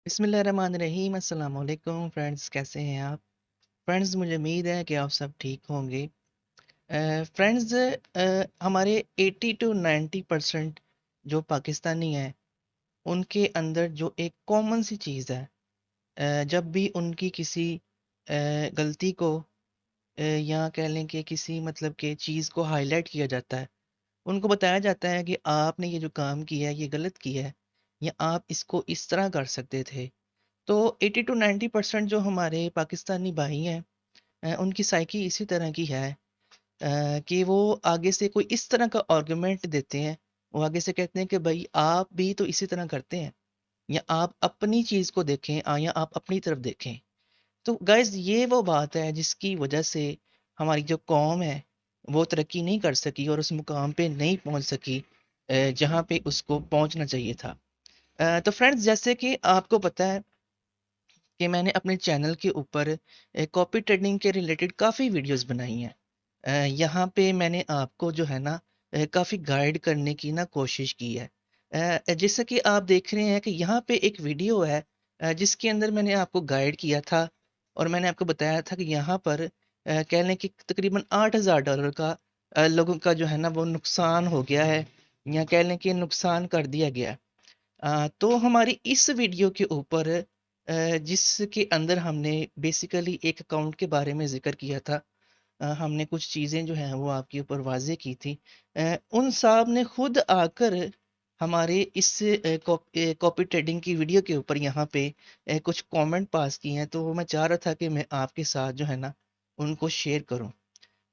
बिस्मिल्लाहिर्रहमानिर्रहीम अस्सलाम वालेकुम फ्रेंड्स, कैसे हैं आप फ्रेंड्स? मुझे उम्मीद है कि आप सब ठीक होंगे। फ्रेंड्स, हमारे 80 टू 90% जो पाकिस्तानी हैं उनके अंदर जो एक कॉमन सी चीज़ है, जब भी उनकी किसी गलती को या कह लें कि किसी मतलब के चीज़ को हाईलाइट किया जाता है, उनको बताया जाता है कि आपने ये जो काम किया है ये गलत किया है या आप इसको इस तरह कर सकते थे। तो 80 टू 90% जो हमारे पाकिस्तानी भाई हैं, उनकी साइकी इसी तरह की है, कि वो आगे से कोई इस तरह का आर्गुमेंट देते हैं। वो आगे से कहते हैं कि भाई आप भी तो इसी तरह करते हैं, या आप अपनी चीज़ को देखें, या आप अपनी तरफ देखें। तो गाइज, ये वो बात है जिसकी वजह से हमारी जो कौम है वो तरक्की नहीं कर सकी और उस मुकाम पे नहीं पहुंच सकी जहाँ पे उसको पहुंचना चाहिए था। तो फ्रेंड्स, जैसे कि आपको पता है कि मैंने अपने चैनल के ऊपर कॉपी ट्रेडिंग के रिलेटेड काफ़ी वीडियोस बनाई हैं। यहाँ पे मैंने आपको जो है ना काफ़ी गाइड करने की ना कोशिश की है। जैसा कि आप देख रहे हैं कि यहाँ पे एक वीडियो है, जिसके अंदर मैंने आपको गाइड किया था और मैंने आपको बताया था कि यहाँ पर कह लें कि तकरीबन $8,000 का लोगों का जो है ना वो नुकसान हो गया है, या कह लें कि नुकसान कर दिया गया है। तो हमारी इस वीडियो के ऊपर, जिसके अंदर हमने बेसिकली एक अकाउंट के बारे में ज़िक्र किया था, हमने कुछ चीज़ें जो हैं वो आपके ऊपर वाज़े की थी। उन साहब ने खुद आकर हमारे इस कॉपी ट्रेडिंग की वीडियो के ऊपर यहाँ पे कुछ कमेंट पास किए हैं, तो मैं चाह रहा था कि मैं आपके साथ जो है ना उनको शेयर करूँ।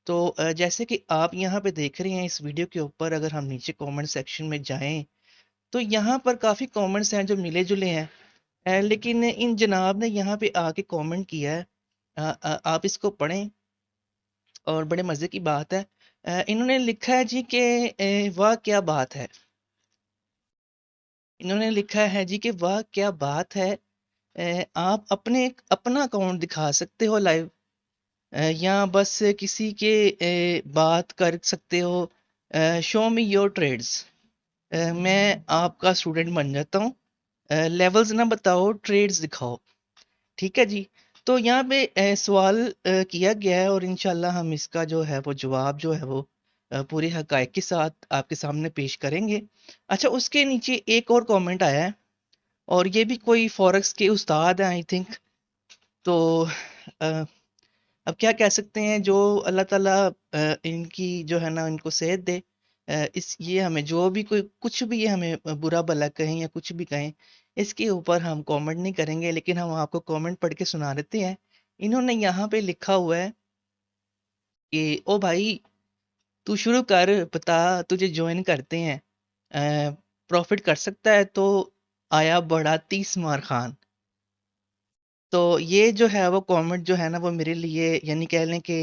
तो जैसे कि आप यहाँ पे देख रहे हैं इस वीडियो के ऊपर, अगर हम नीचे कमेंट सेक्शन में जाएँ तो यहाँ पर काफ़ी कमेंट्स हैं जो मिले-जुले हैं। लेकिन इन जनाब ने यहाँ पे आके कमेंट किया है। आप इसको पढ़ें और बड़े मज़े की बात है। इन्होंने लिखा है जी कि वाह क्या बात है! इन्होंने लिखा है जी कि वाह क्या बात है! आप अपना अकाउंट दिखा सकते हो लाइव, या बस किसी के बात कर सकते हो। Show me your trades. मैं आपका स्टूडेंट बन जाता हूँ। लेवल्स ना बताओ, ट्रेड्स दिखाओ। ठीक है जी। तो यहाँ पे सवाल किया गया है और इंशाल्लाह हम इसका जो है वो जवाब जो है वो पूरे हकायक के साथ आपके सामने पेश करेंगे। अच्छा, उसके नीचे एक और कमेंट आया है और ये भी कोई फॉरेक्स के उस्ताद हैं आई थिंक। तो अ, अब क्या कह सकते हैं, जो अल्लाह ताला इनकी जो है ना इनको सेहत दे। इस ये हमें जो भी कोई कुछ भी ये हमें बुरा भला कहें या कुछ भी कहें, इसके ऊपर हम कमेंट नहीं करेंगे, लेकिन हम आपको कमेंट पढ़ के सुना देते हैं। इन्होंने यहाँ पे लिखा हुआ है कि ओ भाई, तू शुरू कर, बता तुझे ज्वाइन करते हैं। प्रॉफिट कर सकता है तो आया बड़ा 30 मार खान। तो ये जो है वो कमेंट जो है ना वो मेरे लिए यानी कह लें कि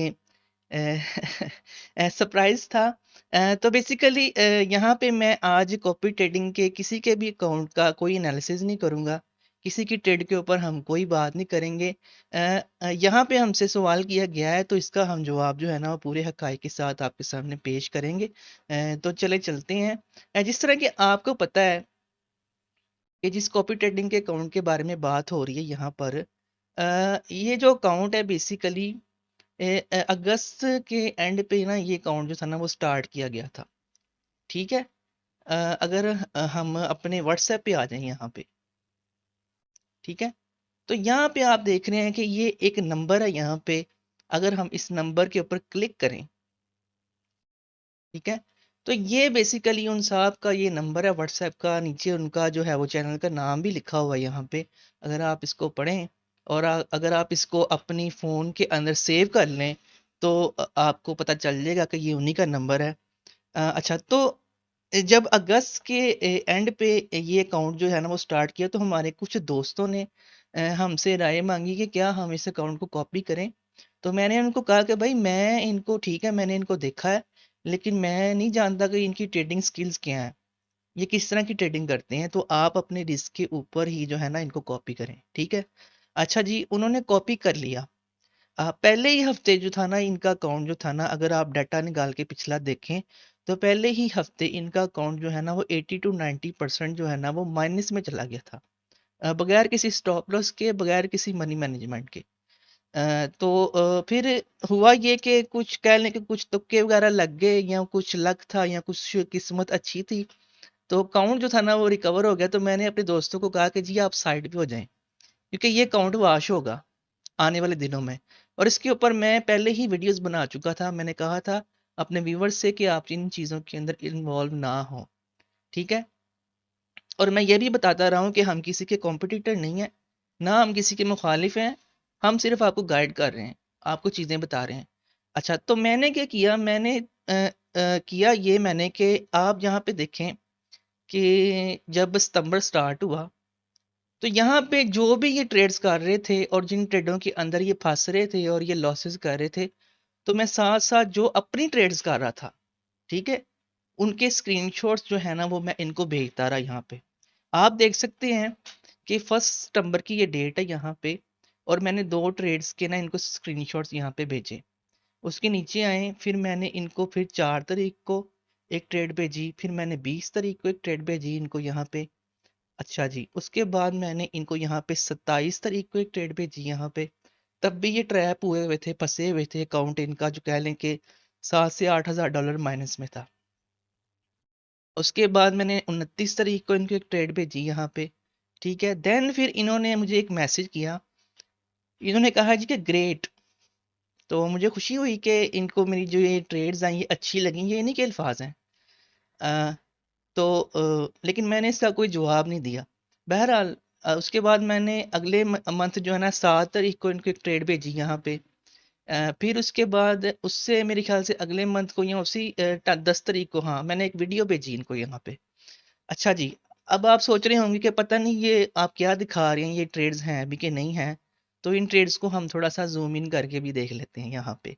सरप्राइज़ था। तो बेसिकली यहाँ पे मैं आज कॉपी ट्रेडिंग के किसी के भी अकाउंट का कोई एनालिसिस नहीं करूँगा। किसी की ट्रेड के ऊपर हम कोई बात नहीं करेंगे। यहाँ पे हमसे सवाल किया गया है तो इसका हम जवाब जो है ना वो पूरे हक़ाइक़ के साथ आपके सामने पेश करेंगे। तो चले चलते हैं। जिस तरह कि आपको पता है कि जिस कॉपी ट्रेडिंग के अकाउंट के बारे में बात हो रही है यहाँ पर, ये जो अकाउंट है बेसिकली अगस्त के एंड पे ना ये अकाउंट जो था ना वो स्टार्ट किया गया था। ठीक है। अ, अगर हम अपने व्हाट्सएप पे आ जाएं यहाँ पे, ठीक है, तो यहाँ पे आप देख रहे हैं कि ये एक नंबर है यहाँ पे। अगर हम इस नंबर के ऊपर क्लिक करें, ठीक है, तो ये बेसिकली उन साहब का ये नंबर है व्हाट्सएप का। नीचे उनका जो है वो चैनल का नाम भी लिखा हुआ है यहाँ पे। अगर आप इसको पढ़ें और अगर आप इसको अपनी फ़ोन के अंदर सेव कर लें तो आपको पता चल जाएगा कि ये उन्हीं का नंबर है। अच्छा, तो जब अगस्त के एंड पे ये अकाउंट जो है ना वो स्टार्ट किया तो हमारे कुछ दोस्तों ने हमसे राय मांगी कि क्या हम इस अकाउंट को कॉपी करें। तो मैंने उनको कहा कि भाई मैं इनको, ठीक है, मैंने इनको देखा है, लेकिन मैं नहीं जानता कि इनकी ट्रेडिंग स्किल्स क्या हैं, ये किस तरह की ट्रेडिंग करते हैं। तो आप अपने रिस्क के ऊपर ही जो है ना इनको कॉपी करें, ठीक है। अच्छा जी, उन्होंने कॉपी कर लिया। पहले ही हफ्ते जो था ना इनका अकाउंट जो था ना, अगर आप डाटा निकाल के पिछला देखें तो पहले ही हफ्ते इनका अकाउंट जो है ना वो 80 टू 90% जो है ना वो माइनस में चला गया था। बगैर किसी स्टॉप लॉस के, बगैर किसी मनी मैनेजमेंट के। फिर हुआ ये कि कुछ कह लें कि कुछ तुक्के वगैरह लग गए, या कुछ लक था, या कुछ किस्मत अच्छी थी, तो अकाउंट जो था ना वो रिकवर हो गया। तो मैंने अपने दोस्तों को कहा कि जी आप साइड पे हो जाएं, क्योंकि ये अकाउंट वाश होगा आने वाले दिनों में। और इसके ऊपर मैं पहले ही वीडियोस बना चुका था। मैंने कहा था अपने व्यूवर्स से कि आप इन चीज़ों के अंदर इन्वॉल्व ना हो, ठीक है। और मैं ये भी बताता रहा हूँ कि हम किसी के कॉम्पिटिटर नहीं हैं, ना हम किसी के मुखालिफ हैं। हम सिर्फ आपको गाइड कर रहे हैं, आपको चीज़ें बता रहे हैं। अच्छा, तो मैंने क्या किया, मैंने किया ये मैंने कि आप यहाँ पे देखें कि जब सितंबर स्टार्ट हुआ, तो यहाँ पे जो भी ये ट्रेड्स कर रहे थे और जिन ट्रेडों के अंदर ये फंस रहे थे और ये लॉसेस कर रहे थे, तो मैं साथ साथ जो अपनी ट्रेड्स कर रहा था, ठीक है, उनके स्क्रीनशॉट्स जो है ना वो मैं इनको भेजता रहा यहाँ पे। आप देख सकते हैं कि 1 सितंबर की ये डेट है यहाँ पे, और मैंने 2 ट्रेड्स के ना इनको स्क्रीनशॉट्स यहाँ पे भेजे। उसके नीचे आए, फिर मैंने इनको फिर 4 तारीख को एक ट्रेड भेजी, फिर मैंने 20 तारीख को एक ट्रेड भेजी इनको यहाँ पे। अच्छा जी, उसके बाद मैंने इनको यहाँ पे 27 तारीख को एक ट्रेड भेजी यहाँ पे। तब भी ये ट्रैप हुए हुए थे, फंसे हुए थे, अकाउंट इनका जो कह लें कि 7 से 8 हज़ार डॉलर माइनस में था। उसके बाद मैंने 29 तारीख को इनको एक ट्रेड भेजी यहाँ पे, ठीक है। देन फिर इन्होंने मुझे एक मैसेज किया, इन्होंने कहा जी कि ग्रेट। तो मुझे खुशी हुई कि इनको मेरी जो ये ट्रेड्स आई ये अच्छी लगी, ये इन्हीं के अल्फाज हैं। अ, लेकिन मैंने इसका कोई जवाब नहीं दिया। बहरहाल उसके बाद मैंने अगले मंथ जो है ना 7 तारीख को इनको एक ट्रेड भेजी यहाँ पे। फिर उसके बाद उससे मेरे ख्याल से अगले मंथ को या उसी 10 तारीख को, हाँ, मैंने एक वीडियो भेजी इनको यहाँ पे। अच्छा जी, अब आप सोच रहे होंगे कि पता नहीं ये आप क्या दिखा रहे हैं, ये ट्रेड्स हैं अभी कि नहीं हैं। तो इन ट्रेड्स को हम थोड़ा सा जूम इन करके भी देख लेते हैं यहाँ पे।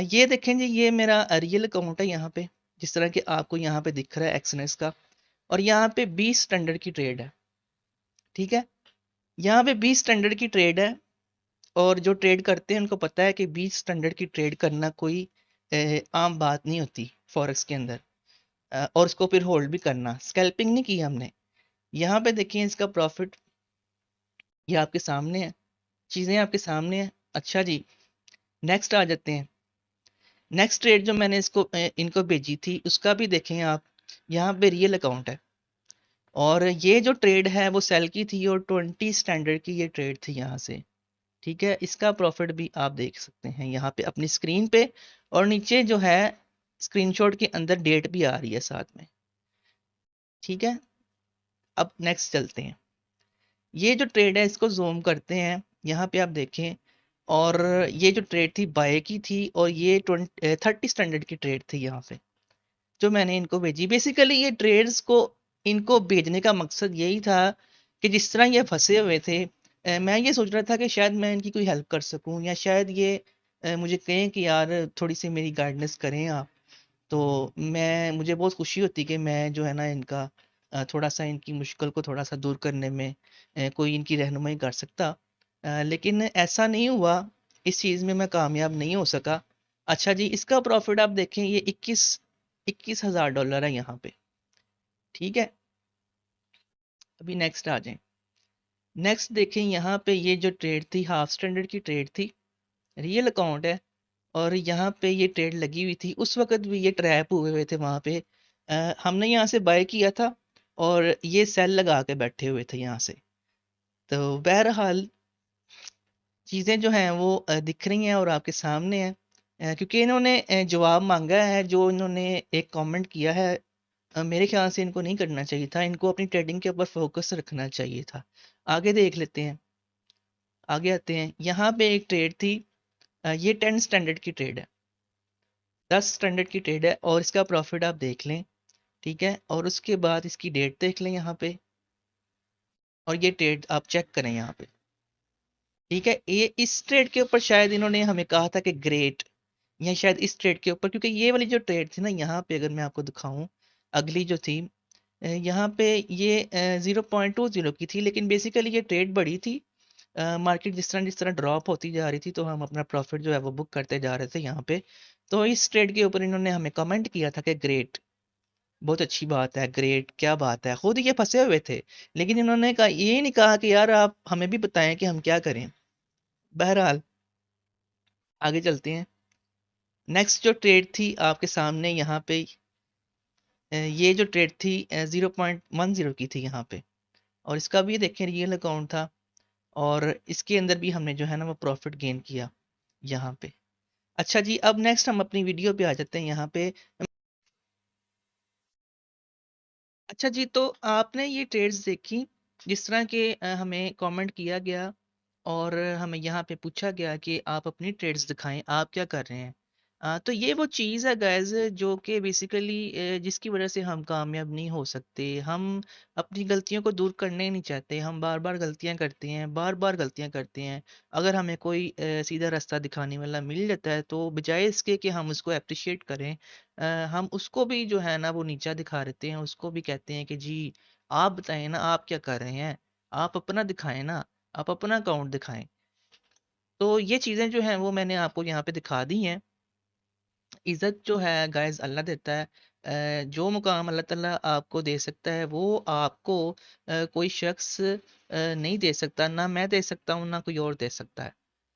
ये देखें जी, ये मेरा रियल अकाउंट है यहाँ पे, जिस तरह के आपको यहाँ पे दिख रहा है एक्सनेस का। और यहाँ पे 20 स्टैंडर्ड की ट्रेड है, ठीक है। यहाँ पे 20 स्टैंडर्ड की ट्रेड है, और जो ट्रेड करते हैं उनको पता है कि 20 स्टैंडर्ड की ट्रेड करना कोई आम बात नहीं होती फॉरेक्स के अंदर। और उसको फिर होल्ड भी करना, स्कैल्पिंग नहीं की हमने। यहाँ पे देखिए इसका प्रॉफिट, ये आपके सामने है, चीज़ें आपके सामने हैं। अच्छा जी, नेक्स्ट आ जाते हैं। नेक्स्ट ट्रेड जो मैंने इनको भेजी थी उसका भी देखें आप, यहाँ पे रियल अकाउंट है। और ये जो ट्रेड है वो सेल की थी, और 20 स्टैंडर्ड की ये ट्रेड थी यहाँ से, ठीक है। इसका प्रॉफिट भी आप देख सकते हैं यहाँ पे अपनी स्क्रीन पे, और नीचे जो है स्क्रीनशॉट के अंदर डेट भी आ रही है साथ में, ठीक है। अब नेक्स्ट चलते हैं। ये जो ट्रेड है इसको जूम करते हैं, यहाँ पे आप देखें। और ये जो ट्रेड थी बाय की थी, और ये 30 स्टैंडर्ड की ट्रेड थी यहाँ पे, जो मैंने इनको भेजी। बेसिकली ये ट्रेड्स को इनको भेजने का मकसद यही था कि जिस तरह ये फंसे हुए थे, मैं ये सोच रहा था कि शायद मैं इनकी कोई हेल्प कर सकूं, या शायद ये मुझे कहें कि यार थोड़ी सी मेरी गाइडेंस करें आप। तो मुझे बहुत खुशी होती कि मैं जो है ना इनका थोड़ा सा इनकी मुश्किल को थोड़ा सा दूर करने में कोई इनकी रहनुमाई कर सकता। लेकिन ऐसा नहीं हुआ, इस चीज़ में मैं कामयाब नहीं हो सका। अच्छा जी, इसका प्रॉफिट आप देखें, ये 21 हज़ार डॉलर है यहाँ पे, ठीक है। अभी नेक्स्ट आ जाएं। नेक्स्ट देखें, यहाँ पे ये जो ट्रेड थी हाफ स्टैंडर्ड की ट्रेड थी, रियल अकाउंट है। और यहाँ पे ये ट्रेड लगी हुई थी, उस वक्त भी ये ट्रैप हुए हुए थे वहाँ पे। हमने यहाँ से बाय किया था, और ये सेल लगा के बैठे हुए थे यहाँ से। तो बहरहाल चीज़ें जो हैं वो दिख रही हैं और आपके सामने हैं। क्योंकि इन्होंने जवाब मांगा है, जो इन्होंने एक कमेंट किया है, मेरे ख्याल से इनको नहीं करना चाहिए था, इनको अपनी ट्रेडिंग के ऊपर फोकस रखना चाहिए था। आगे देख लेते हैं, आगे आते हैं। यहाँ पे एक ट्रेड थी, ये 10 स्टैंडर्ड की ट्रेड है, 10 स्टैंडर्ड की ट्रेड है, और इसका प्रॉफिट आप देख लें, ठीक है। और उसके बाद इसकी डेट देख लें यहाँ पे, और ये ट्रेड आप चेक करें यहाँ पे, ठीक है। ये इस ट्रेड के ऊपर शायद इन्होंने हमें कहा था कि ग्रेट, या शायद इस ट्रेड के ऊपर, क्योंकि ये वाली जो ट्रेड थी ना यहाँ पे, अगर मैं आपको दिखाऊं, अगली जो थी यहाँ पे ये 0.20 की थी, लेकिन बेसिकली ये ट्रेड बड़ी थी। मार्केट जिस तरह ड्रॉप होती जा रही थी, तो हम अपना प्रॉफिट जो है वो बुक करते जा रहे थे यहाँ पे। तो इस ट्रेड के ऊपर इन्होंने हमें कमेंट किया था कि ग्रेट, बहुत अच्छी बात है, ग्रेट, क्या बात है, खुद ये फंसे हुए थे। लेकिन इन्होंने कहा, ये नहीं कहा कि यार आप हमें भी बताएं कि हम क्या करें। बहरहाल आगे चलते हैं। नेक्स्ट जो ट्रेड थी आपके सामने यहाँ पे, ये जो ट्रेड थी 0.10 की थी यहाँ पे, और इसका भी देखें रियल अकाउंट था, और इसके अंदर भी हमने जो है ना वो प्रॉफिट गेन किया यहाँ पे। अच्छा जी, अब नेक्स्ट हम अपनी वीडियो पे आ जाते हैं यहाँ पे। अच्छा जी, तो आपने ये ट्रेड्स देखी जिस तरह के हमें कमेंट किया गया, और हमें यहाँ पे पूछा गया कि आप अपनी ट्रेड्स दिखाएं, आप क्या कर रहे हैं। तो ये वो चीज़ है गाइस, जो कि बेसिकली जिसकी वजह से हम कामयाब नहीं हो सकते। हम अपनी गलतियों को दूर करने नहीं चाहते, हम बार बार गलतियां करते हैं, बार बार गलतियां करते हैं। अगर हमें कोई सीधा रास्ता दिखाने वाला मिल जाता है, तो बजाय इसके कि हम उसको अप्रिशिएट करें, हम उसको भी जो है ना वो नीचा दिखा देते हैं। उसको भी कहते हैं कि जी आप बताएं ना, आप क्या कर रहे हैं, आप अपना दिखाएं ना, आप अपना अकाउंट दिखाएं। तो ये चीज़ें जो हैं वो मैंने आपको यहाँ पे दिखा दी हैं। इज़्ज़त जो है गाइस अल्लाह देता है। जो मुकाम अल्लाह ताला आपको दे सकता है, वो आपको कोई शख्स नहीं दे सकता, ना मैं दे सकता हूँ, ना कोई और दे सकता है।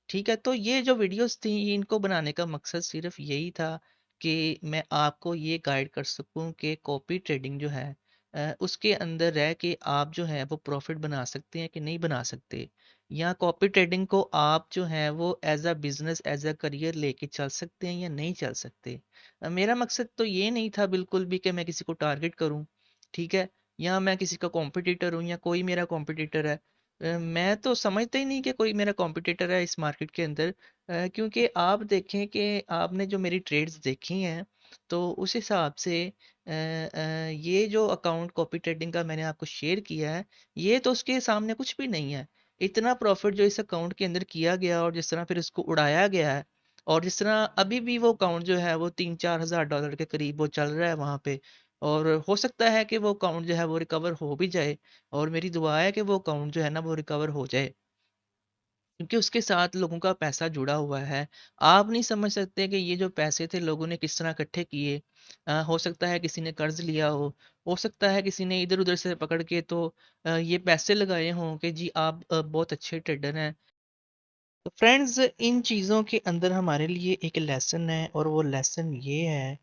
ठीक है, तो ये जो वीडियोस थी इनको बनाने का मकसद सिर्फ यही था कि मैं आपको ये गाइड कर सकूं कि कॉपी ट्रेडिंग जो है उसके अंदर रह के आप जो है वो प्रॉफिट बना सकते हैं कि नहीं बना सकते, या कॉपी ट्रेडिंग को आप जो है वो as a business, as a career लेके चल सकते हैं या नहीं चल सकते। मेरा मकसद तो ये नहीं था बिल्कुल भी कि मैं किसी को टारगेट करूं, ठीक है, या मैं किसी का कॉम्पिटिटर हूं या कोई मेरा कॉम्पिटिटर है। मैं तो समझता ही नहीं कि कोई मेरा कॉम्पिटिटर है इस मार्केट के अंदर। क्योंकि आप देखें कि आपने जो मेरी ट्रेड्स देखी हैं, तो उस हिसाब से ये जो अकाउंट कॉपी ट्रेडिंग का मैंने आपको शेयर किया है, ये तो उसके सामने कुछ भी नहीं है। इतना प्रॉफिट जो इस अकाउंट के अंदर किया गया, और जिस तरह फिर उसको उड़ाया गया है, और जिस तरह अभी भी वो अकाउंट जो है वो 3-4 हज़ार डॉलर के करीब वो चल रहा है वहाँ पे। और हो सकता है कि वो अकाउंट जो है वो रिकवर हो भी जाए, और मेरी दुआ है कि वो अकाउंट जो है ना वो रिकवर हो जाए, क्योंकि उसके साथ लोगों का पैसा जुड़ा हुआ है। आप नहीं समझ सकते कि ये जो पैसे थे लोगों ने किस तरह इकट्ठे किए। हो सकता है किसी ने कर्ज लिया हो सकता है किसी ने इधर उधर से पकड़ के तो ये पैसे लगाए हों कि जी आप बहुत अच्छे ट्रेडर हैं। तो फ्रेंड्स, इन चीज़ों के अंदर हमारे लिए एक लेसन है, और वो लेसन ये है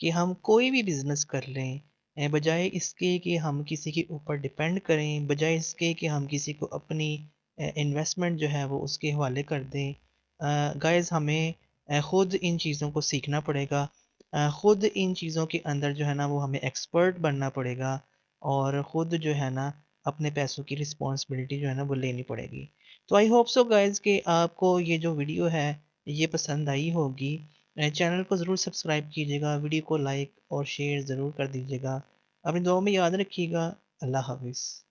कि हम कोई भी बिजनेस कर लें, बजाय इसके कि हम किसी के ऊपर डिपेंड करें, बजाय इसके कि हम किसी को अपनी इन्वेस्टमेंट जो है वो उसके हवाले कर दें। गाइस, हमें ख़ुद इन चीज़ों को सीखना पड़ेगा। ख़ुद इन चीज़ों के अंदर जो है ना वो हमें एक्सपर्ट बनना पड़ेगा, और ख़ुद जो है ना अपने पैसों की रिस्पॉन्सिबिलिटी जो है ना वो लेनी पड़ेगी। तो आई होप सो गाइज़ कि आपको ये जो वीडियो है ये पसंद आई होगी। चैनल को ज़रूर सब्सक्राइब कीजिएगा, वीडियो को लाइक और शेयर ज़रूर कर दीजिएगा। अपनी दुआओं में याद रखिएगा। अल्लाह हाफ़िज़।